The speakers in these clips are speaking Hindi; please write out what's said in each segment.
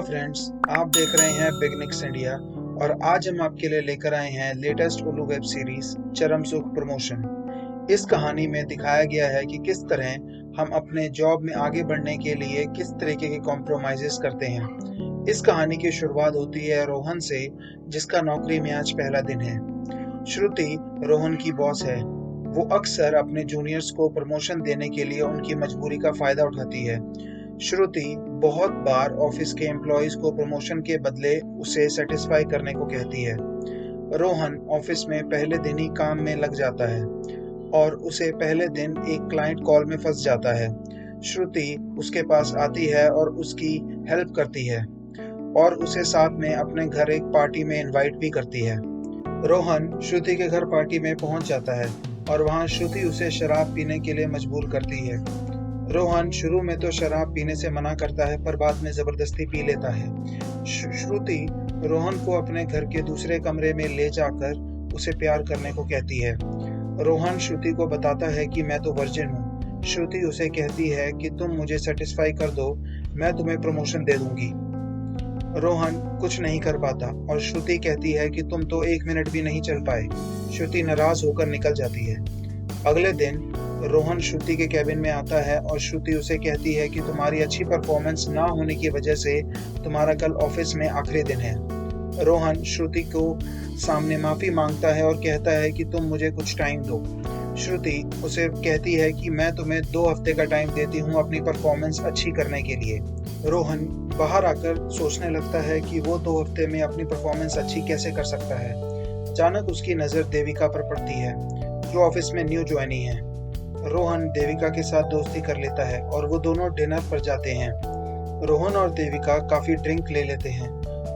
फ्रेंड्स, आप देख रहे हैं बिगनिक्स इंडिया और आज हम आपके लिए लेकर आए हैं लेटेस्ट उर्दू वेब सीरीज चरम सुख प्रमोशन। इस कहानी में दिखाया गया है कि किस तरह हम अपने जॉब में आगे बढ़ने के लिए किस तरीके के कॉम्प्रोमाइजेस करते हैं। इस कहानी की शुरुआत होती है रोहन से, जिसका नौकरी में आज पहला दिन है। श्रुति रोहन की बॉस है। वो अक्सर अपने जूनियर्स को प्रमोशन देने के लिए उनकी मजबूरी का फायदा उठाती है। श्रुति बहुत बार ऑफिस के एम्प्लॉयज को प्रमोशन के बदले उसे सेटिस्फाई करने को कहती है। रोहन ऑफिस में पहले दिन ही काम में लग जाता है और उसे पहले दिन एक क्लाइंट कॉल में फंस जाता है। श्रुति उसके पास आती है और उसकी हेल्प करती है और उसे साथ में अपने घर एक पार्टी में इनवाइट भी करती है। रोहन श्रुति के घर पार्टी में पहुंच जाता है और वहां श्रुति उसे शराब पीने के लिए मजबूर करती है। रोहन शुरू में तो शराब पीने से मना करता है, पर बाद में जबरदस्ती पी लेता है। श्रुति रोहन को अपने घर के दूसरे कमरे में ले जाकर उसे प्यार करने को कहती है। रोहन श्रुति को बताता है कि मैं तो वर्जिन हूँ। श्रुति उसे कहती है कि तुम मुझे सेटिस्फाई कर दो, मैं तुम्हें प्रमोशन दे दूंगी। रोहन कुछ नहीं कर पाता और श्रुति कहती है कि तुम तो 1 मिनट भी नहीं चल पाए। श्रुति नाराज होकर निकल जाती है। अगले दिन रोहन श्रुति के कैबिन में आता है और श्रुति उसे कहती है कि तुम्हारी अच्छी परफॉर्मेंस ना होने की वजह से तुम्हारा कल ऑफिस में आखिरी दिन है। रोहन श्रुति को सामने माफी मांगता है और कहता है कि तुम मुझे कुछ टाइम दो। श्रुति उसे कहती है कि मैं तुम्हें 2 हफ्ते का टाइम देती हूँ अपनी परफॉर्मेंस अच्छी करने के लिए। रोहन बाहर आकर सोचने लगता है कि वो 2 हफ्ते में अपनी परफॉर्मेंस अच्छी कैसे कर सकता है। अचानक उसकी नज़र देविका पर पड़ती है, जो ऑफिस में न्यू ज्वाइनी है। रोहन देविका के साथ दोस्ती कर लेता है और वो दोनों डिनर पर जाते हैं। रोहन और देविका काफी ड्रिंक ले लेते हैं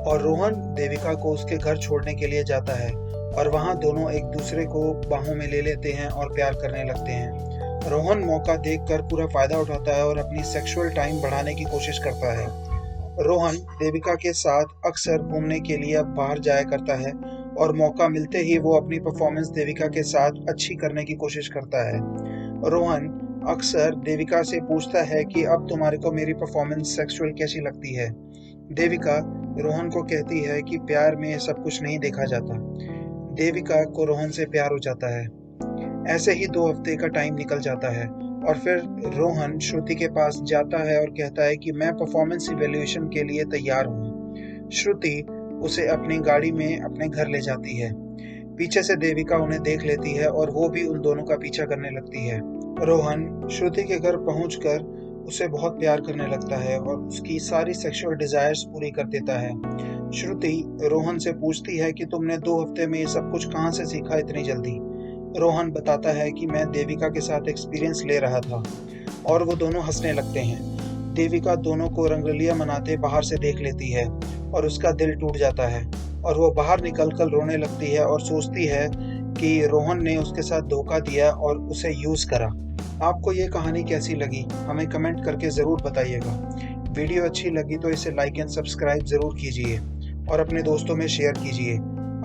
और रोहन देविका को उसके घर छोड़ने के लिए जाता है और वहां दोनों एक दूसरे को बाहों में ले लेते हैं और प्यार करने लगते हैं। रोहन मौका देखकर पूरा फायदा उठाता है और अपनी सेक्सुअल टाइम बढ़ाने की कोशिश करता है। रोहन देविका के साथ अक्सर घूमने के लिए अब बाहर जाया करता है और मौका मिलते ही वो अपनी परफॉर्मेंस देविका के साथ अच्छी करने की कोशिश करता है। रोहन अक्सर देविका से पूछता है कि अब तुम्हारे को मेरी परफॉर्मेंस सेक्सुअल कैसी लगती है। देविका रोहन को कहती है कि प्यार में सब कुछ नहीं देखा जाता। देविका को रोहन से प्यार हो जाता है। ऐसे ही 2 हफ्ते का टाइम निकल जाता है और फिर रोहन श्रुति के पास जाता है और कहता है कि मैं परफॉर्मेंस इवैल्यूएशन के लिए तैयार हूँ। श्रुति उसे अपनी गाड़ी में अपने घर ले जाती है। पीछे से देविका उन्हें देख लेती है और वो भी उन दोनों का पीछा करने लगती है। रोहन श्रुति के घर पहुंचकर उसे बहुत प्यार करने लगता है और उसकी सारी सेक्सुअल डिजायर्स पूरी कर देता है। श्रुति रोहन से पूछती है कि तुमने 2 हफ्ते में ये सब कुछ कहाँ से सीखा इतनी जल्दी। रोहन बताता है कि मैं देविका के साथ एक्सपीरियंस ले रहा था और वो दोनों हंसने लगते हैं। देविका दोनों को रंगरलिया मनाते बाहर से देख लेती है और उसका दिल टूट जाता है और वो बाहर निकलकर रोने लगती है और सोचती है कि रोहन ने उसके साथ धोखा दिया और उसे यूज करा। आपको ये कहानी कैसी लगी हमें कमेंट करके ज़रूर बताइएगा। वीडियो अच्छी लगी तो इसे लाइक एंड सब्सक्राइब ज़रूर कीजिए और अपने दोस्तों में शेयर कीजिए।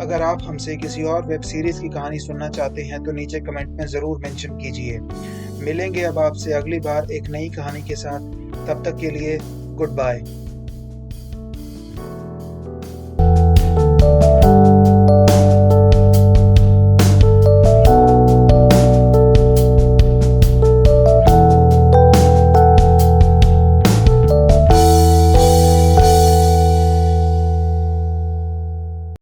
अगर आप हमसे किसी और वेब सीरीज़ की कहानी सुनना चाहते हैं तो नीचे कमेंट में ज़रूर मेंशन कीजिए। मिलेंगे अब आपसे अगली बार एक नई कहानी के साथ। तब तक के लिए गुड बाय।